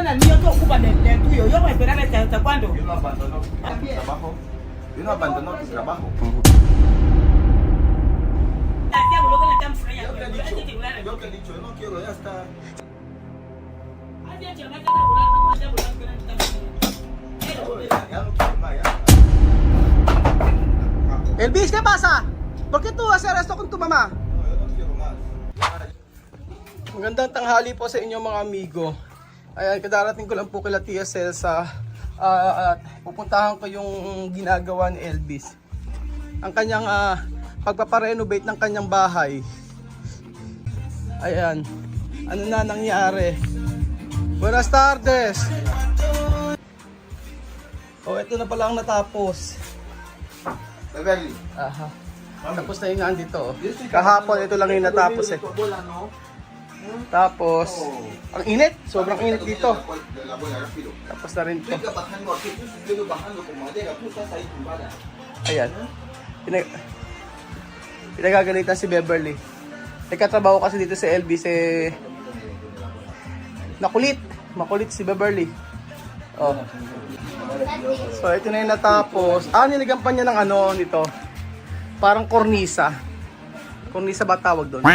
mañana el niño que ocupa del tuyo. Yo voy a esperar hasta cuándo. Yo no abandono tu trabajo. Yo no abandono tu trabajo. Yo te he dicho, yo no quiero, ya está. Ya no quiero más, ya. Elvis, ¿qué pasa? ¿Por qué tú haces esto con tu mamá? No, yo no quiero más. Magandang tanghali po sa inyo mga amigo. Ayan, kadarating ko lang po kila Tia Celsa at pupuntahan ko yung ginagawa ni Elvis. Ang kanyang pagpaparenovate ng kanyang bahay. Ayan, ano na nangyari? Buenas tardes! Oh, ito na pala ang natapos. Beverly. Aha. Tapos na yung nandito. Kahapon, ito lang yung natapos eh. Tapos, ang init. Sobrang init dito. Tapos na rin to. Ayan. Pinagagalitan si Beverly. Nagkatrabaho kasi dito si Elvis eh. Nakulit. Makulit si Beverly. Oh. So, ito na yung natapos. Nilagyan pa niya ng ano nito. Parang kornisa. Kornisa ba tawag doon?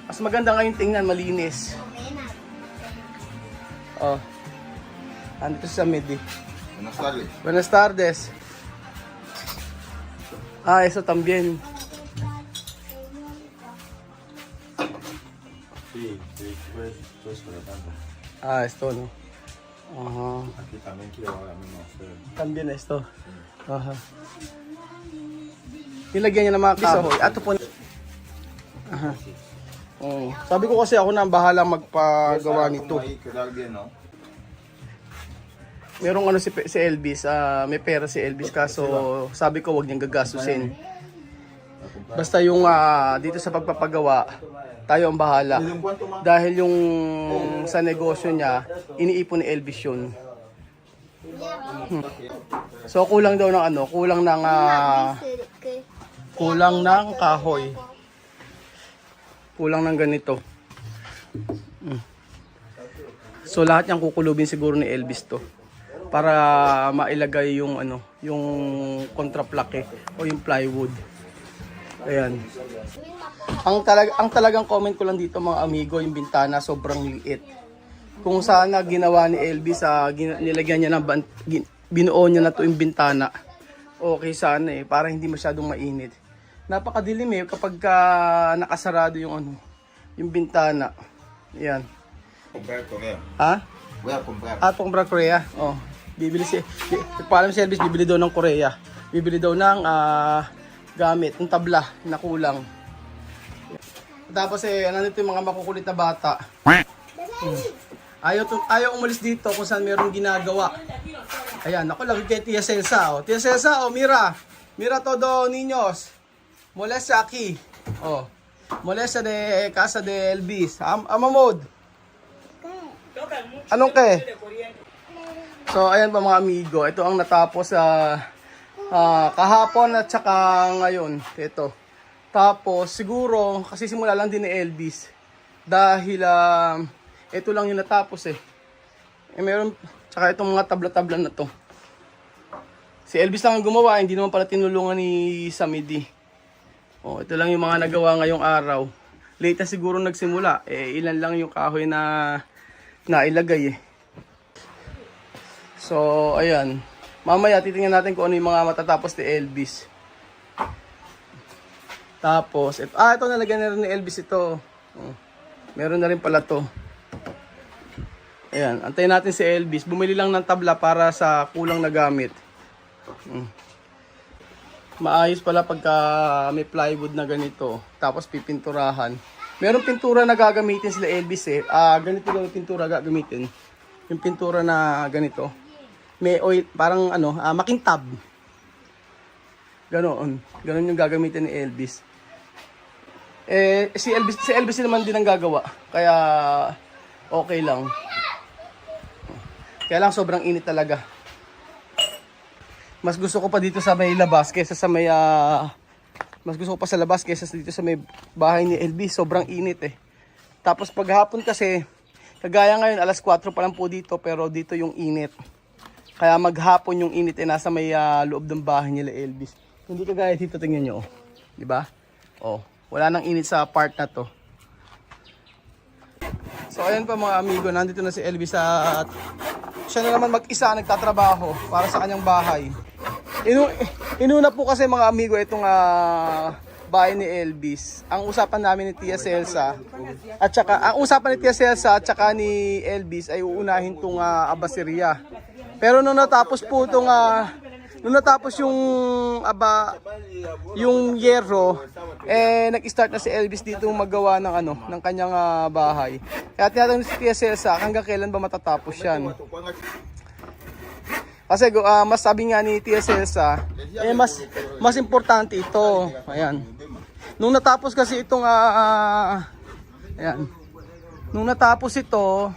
Mas maganda ngayon tingnan, malinis. Oh. Andito sa midi. Buenas tardes. Buenas tardes. Eso también. Sí, pues por la tarde. Esto no. Ajá. Aquí también quiero ahora mismo hacer. También esto. Aha. Nilagyan niya ng mga kahoy. Ato po. Aha. Oh. Sabi ko kasi ako na ang bahala magpagawa nito. Merong ano si Elvis, may pera si Elvis kaso sabi ko wag niyang gagastusin. Basta yung dito sa pagpapagawa, tayo ang bahala. Dahil yung sa negosyo niya, iniipon ni Elvis yun. So kulang daw ng ano, kulang ng kahoy. Kulang ng ganito. So lahat yang kukulubin siguro ni Elvis to para mailagay yung ano, yung kontraplake o yung plywood. Ayan. Ang talagang comment ko lang dito mga amigo, yung bintana sobrang liit. Kung sana ginawa ni Elvis, nilagyan niya ng binuo niya na to yung bintana. Okay sana eh, para hindi masyadong mainit. Napakadilim eh kapag nakasarado yung ano, yung bintana. Ayan. Comprar Korea. Ha? Voy a comprar. Comprar Korea. Oh, bibili paalam si Elvis, bibili daw ng Korea. Bibili daw ng gamit, ng tabla na kulang. Tapos nandito yung mga makukulit na bata. Ayaw umalis dito kung saan mayroong ginagawa. Ayan, ako lagi kay Tia Celsa. Oh. Tia Celsa, mira. Mira todo niños. Molesta aquí. Oh. Molesta de casa de Elvis. Amamod. Anong ke? So, ayan pa mga amigo. Ito ang natapos kahapon at saka ngayon. Ito. Tapos, siguro, kasi simula lang din ni Elvis. Dahil, ito lang yung natapos eh. Meron, tsaka itong mga tabla-tabla na to. Si Elvis lang ang gumawa, hindi naman pala tinulungan ni Samidi. Oh, ito lang yung mga nagawa ngayong araw. Late na siguro nagsimula. Ilan lang yung kahoy na ilagay eh. So, ayan. Mamaya titingnan natin kung ano yung mga matatapos ni Elvis. Tapos, ito nalagyan na rin ni Elvis ito. Oh, meron na rin pala to. Ayan, antayin natin si Elvis. Bumili lang ng tabla para sa kulang na gamit. Maayos pala pagka may plywood na ganito. Tapos pipinturahan. Merong pintura na gagamitin sila Elvis eh. Ganito daw yung pintura gagamitin. Yung pintura na ganito. May oil, parang ano, makintab. Ganon yung gagamitin ni Elvis. Si Elvis naman din ang gagawa. Kaya okay lang. Kaya lang sobrang init talaga. Mas gusto ko pa dito sa may labas kaysa sa may mas gusto ko pa sa labas kaysa dito sa may bahay ni Elvis. Sobrang init eh. Tapos paghapon kasi Kagaya ngayon, alas 4 pa lang po dito, pero dito yung init. Kaya maghapon yung init nasa may loob ng bahay nila Elvis. Hindi kagaya dito, tingnan nyo. Di ba? Oh, wala nang init sa part na to. So ayan pa mga amigo, nandito na si Elvis at siya na naman mag-isa nagtatrabaho para sa kanyang bahay. Inuna po kasi mga amigo itong bahay ni Elvis. Ang usapan namin ni Tia Celsa at saka ni Elvis ay uunahin tong abaseria. Pero nung natapos po itong yung yero, nag-start na si Elvis dito magawa ng kanyang bahay. Kaya tinatanong si Tia Celsa hanggang kailan ba matatapos yan. Kasi mas sabi nga ni Tia Celsa, mas importante ito. Ayan. Nung natapos kasi itong ayan. Nung natapos ito,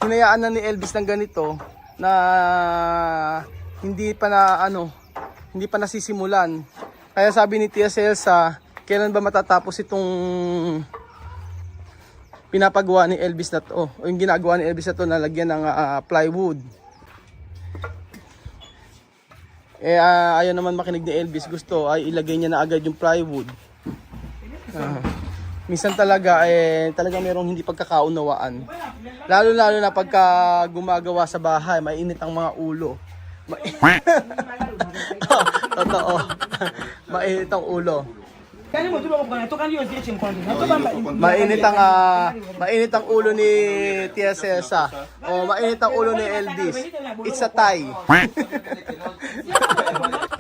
hinayaan na ni Elvis ng ganito na hindi pa nasisimulan. Kaya sabi ni Tia Celsa, kailan ba matatapos itong pinapagawa ni Elvis na to, o yung ginagawa ni Elvis na to na lagyan ng plywood. Ayaw naman makinig ni Elvis, gusto ay ilagay niya na agad yung plywood. Minsan talaga merong hindi pagkakaunawaan. Lalo na pagka gumagawa sa bahay, mainit ang mga ulo. Totoo. Mainit ang ulo. Mainit ang ulo ni Tia Celsa. O mainit ang ulo ni Elvis. It's a tie.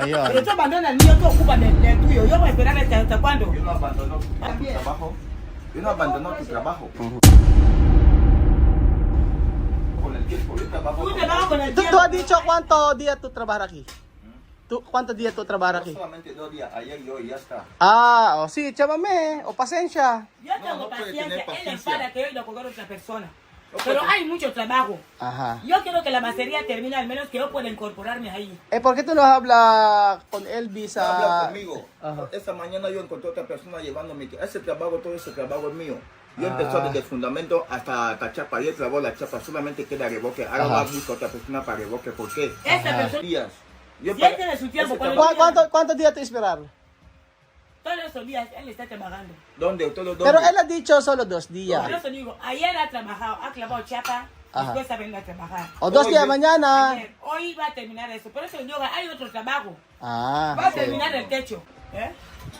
Ayun. Pero tú abandonas al niño, tú ocupas del tuyo. Yo voy a esperar hasta cuándo. Yo no abandono tu trabajo. Yo no abandono tu trabajo. Con el tiempo, yo trabajo. Tú trabajas con el Tu tiempo. ha dicho cuánto día tú trabajas aquí? ¿Cuántos días tú trabajas aquí? Solamente 2 días, ayer y hoy ya está. Ah, sí, chámame, o pasensya. Yo tengo no puede paciencia. tener Él es paciencia. para que yo lo con otra persona. No Pero puede. hay mucho trabajo. Ajá. Yo quiero que la macería termine, al menos que yo pueda incorporarme ahí. ¿Por qué tú no hablas con Elvis? No habla conmigo. Ajá. Esta mañana yo encontré otra persona llevándome que ese trabajo, todo ese trabajo es mío. Yo empezó desde el fundamento hasta chapa. Yo trabó la chapa, solamente queda revoque. Ahora Ajá. va a buscar otra persona para revoque. ¿Por qué? Esta Ajá. persona, Días. Yo si él tiene su tiempo, ese cuando trabajo- ¿Cuántos días te esperar? todos esos días él está trabajando. ¿Dónde? ¿Todo dónde? Pero él ha dicho solo 2 días. Por eso digo, ayer ha trabajado, ha clavado chapa, Ajá. después ha venido a trabajar. O 2 días mañana. Ayer, hoy va a terminar eso. Por eso digo, hay otro trabajo. Ah, Va a sí. terminar el techo. ¿Eh?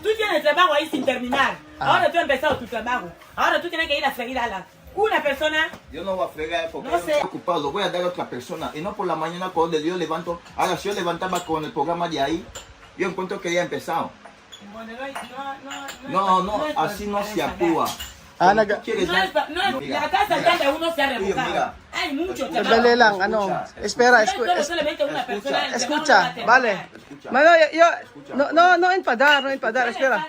Tú tienes trabajo ahí sin terminar. Ah. Ahora tú has empezado tu trabajo. Ahora tú tienes que ir a freír a una persona. Yo no voy a fregar porque No yo sé. estoy ocupado, lo voy a dar a otra persona. Y no por la mañana cuando yo levanto. Ahora si yo levantaba con el programa de ahí, yo encuentro que ya ha empezado. Bueno, No, es así no para se ensayar. actúa. Ah, Cuando tú quieres No dar- es, no es, Mira, la casa mira. de uno se ha rebuscado. Mira. Hay mucho Escucha. trabajo. Sandali lang, espera, No es solo solamente una escucha. persona. el trabajo no va a escucha, terminar. vale. Escucha. Mano, no enfadar, espera.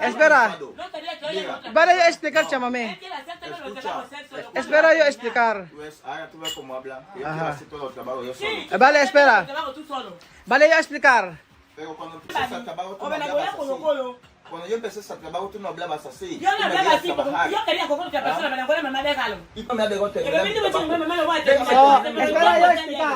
Espera. No quería que oigan otra Vale, yo persona. explicar, Él chámame. quiere hacer todo lo que Escucha. vamos a hacer solo. Espera yo explicar. Tú ves, ahora tú ves cómo habla. Yo Ajá. quiero hacer todo el trabajo yo solo. Sí, Vale, espera. el trabajo tú solo. Vale, yo explicar. Pero cuando empiezas a trabajo tú O no me la hablabas voy a así. colo. Cuando yo empecé a trabajo tú no hablabas así. Yo no Tú me hablaba veías así porque trabajar. yo quería con otra persona, me la acuerdo, mamá, déjalo. Y no me dejó Y terminar me mi vino diciendo, trabajo. mamá, lo voy a Déjame terminar. terminar. Espera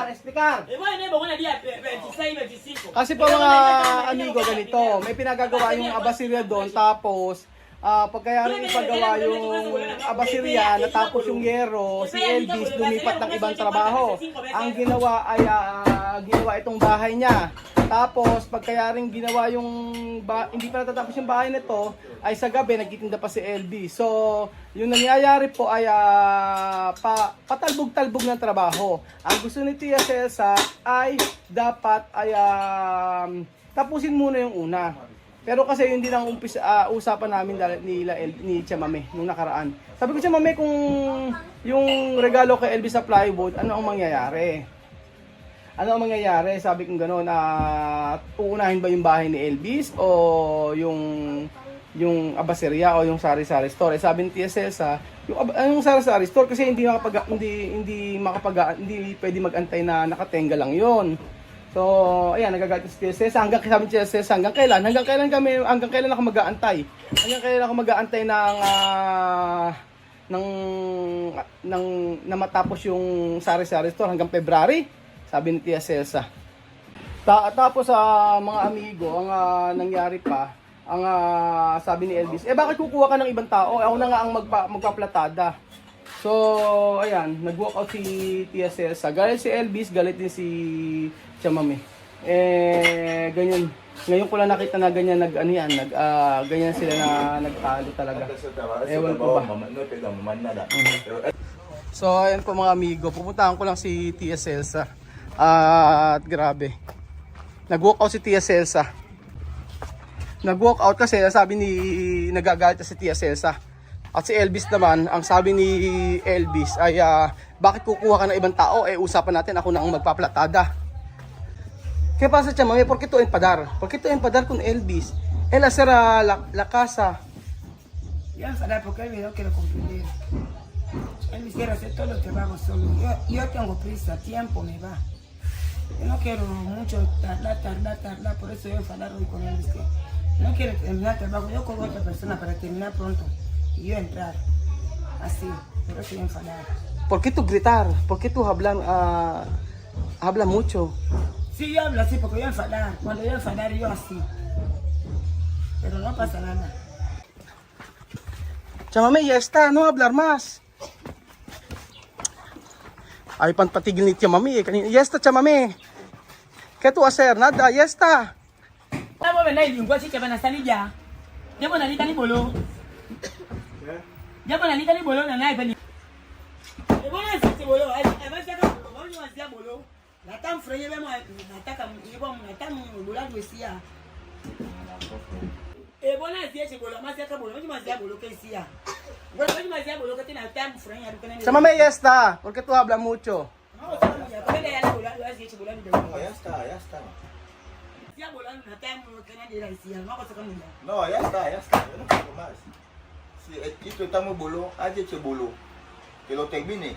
yo explicar. Y bueno, tenemos una día 26, 25. Kasi po mga amigo ganito, may pinagagawa yung abasirya doon, tapos pagkayari ipagawa yung abasirya, natapos yung yero, si Elvis lumipat ng ibang trabaho. Ang ginawa ay ginawa itong bahay niya. Tapos pagkayaring ginawa yung hindi pa natatapos yung bahay nito, ay sa gabi nagtitinda pa si Elvis. So, yung nangyayari po ay patalbog-talbog ng trabaho. Ang gusto ni Tia Celsa ay dapat ay tapusin muna yung una. Pero kasi yun din ang usapan namin ni Chamame nung nakaraan. Sabi ko, Chamame, kung yung regalo kay Elvis sa plywood, ano ang mangyayari? Ano ang mangyayari? Sabi ko gano'n, uunahin ba yung bahay ni Elvis o yung abaseria o yung sari-sari store? Sabi ni Tia Celsa, yung sari-sari store kasi hindi pwede mag-antay na nakatenga lang yon. So, ayan, nagagalit si Tia Celsa. Sabi ni Tia Celsa, hanggang kailan ako mag-aantay? Hanggang kailan ako mag-aantay ng na matapos yung sari-sari store hanggang February, sabi ni Tia Celsa. Tapos sa mga amigo, ang nangyari pa, ang sabi ni Elvis, bakit kukuha ka ng ibang tao? Ako na nga ang magpaplatada. So, ayan, nag-walk out si Tia Celsa. Galit si Elvis, galit din si Chamame. Ganyan. Ngayon ko lang nakita na ganyan ganyan sila na nagtalo talaga. Ewan ko ba. So, ayan po mga amigo, pupuntahan ko lang si Tia Celsa. At grabe. Nag-walk out si Tia Celsa. Nag-walk out kasi sabi ni nagagalit si Tia Celsa. At si Elvis naman, ang sabi ni Elvis ay bakit kukuha ka ng ibang tao? Usapan natin, ako na ang magpaplatada. Kaya pasa siya, mami, porque tú empadar? Porque tú empadar con Elvis? Él hacer la casa. Yo enfadar porque él no quiero cumplir. Él quisiera hacer todo lo que vamos solo. Yo tengo prisa, tiempo me va. Yo no quiero mucho tardar, por eso yo enfadar hoy con él. No quiero terminar el trabajo, yo con otra persona para terminar pronto. Y yo entrar, así, por eso yo enfadar. ¿Por qué tú gritar? ¿Por qué tú hablas mucho? Sí, yo hablo así porque yo enfadar. Cuando yo enfadar, yo así. Pero no pasa nada. Chamame, ya está, no hablar más. Ay, patigil ni Chamame. Ya está, Chamame. ¿Qué tú hacer? Nada, ya está. Vamos a ver el lenguaje que van a salir ya. Ya van a salir ni bolo. Ya van a salir ni bolo, nada, pero. Bueno, si bolo, además ya vamos a hacer bolo. La tan fría, vamos a atacar, vamos a atacar bolo de decía. Bueno, si bolo, más ya bolo, vamos a hacer bolo que decía. Bueno, vamos a hacer bolo que tiene tan fría. Chamame, ya está. ¿Por qué tú hablas mucho? No, ya está. No, ya está, yo no quiero más. Si esto está muy bolo, haz ese bolo, que lo termine.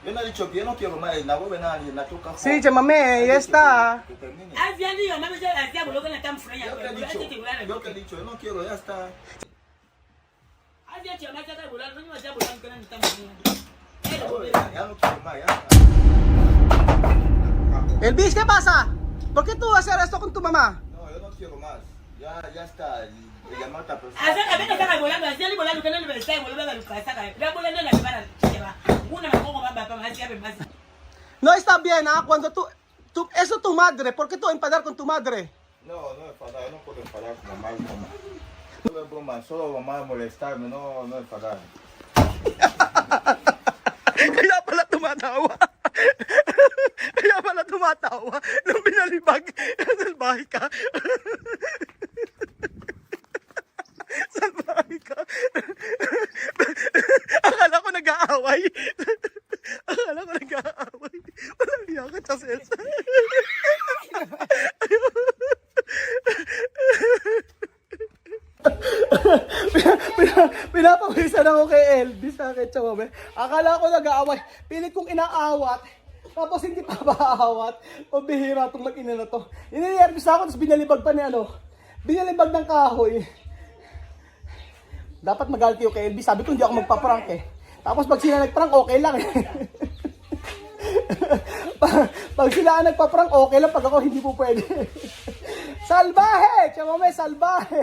Yo no he dicho que yo no quiero más, na voy a tocar. Sí, Chamame, ya está. Que termine. Yo te he dicho, yo no quiero, ya está. Ya no quiero más, ya está. Elvis, ¿qué pasa? ¿Por qué tú vas a hacer esto con tu mamá? No, yo no quiero más. Ya está. Le llamó a otra persona. No está bien, ¿ah? Cuando eso es tu madre, ¿por qué tú empadar con tu madre? No enfadar, yo no puedo enfadar con mamá. Solo es broma, solo mamá molestarme, no enfadar. Kaya pala tumatawa. Kaya pala tumatawa nung binalibag. Salbahe ka. Salbahe ka. Akala ko nag-aaway. Walang hiyakit sa Celsa. Pinapawisan ako kay Elvis na kay Chamame. Akala ko nag-aaway. Pilit kong inaawat. Tapos hindi pa maawat. O bihira itong mag-ina na to. Ininervous ako, tapos binalibag pa ni binalibag ng kahoy. Dapat magalit yung kay Elvis. Sabi ko hindi ako magpa-prank eh. Tapos pag sila nag-prank, okay lang eh. Pag sila nagpa-prank, okay lang. Pag ako hindi po pwede. Salbahe! Chamame, salbahe!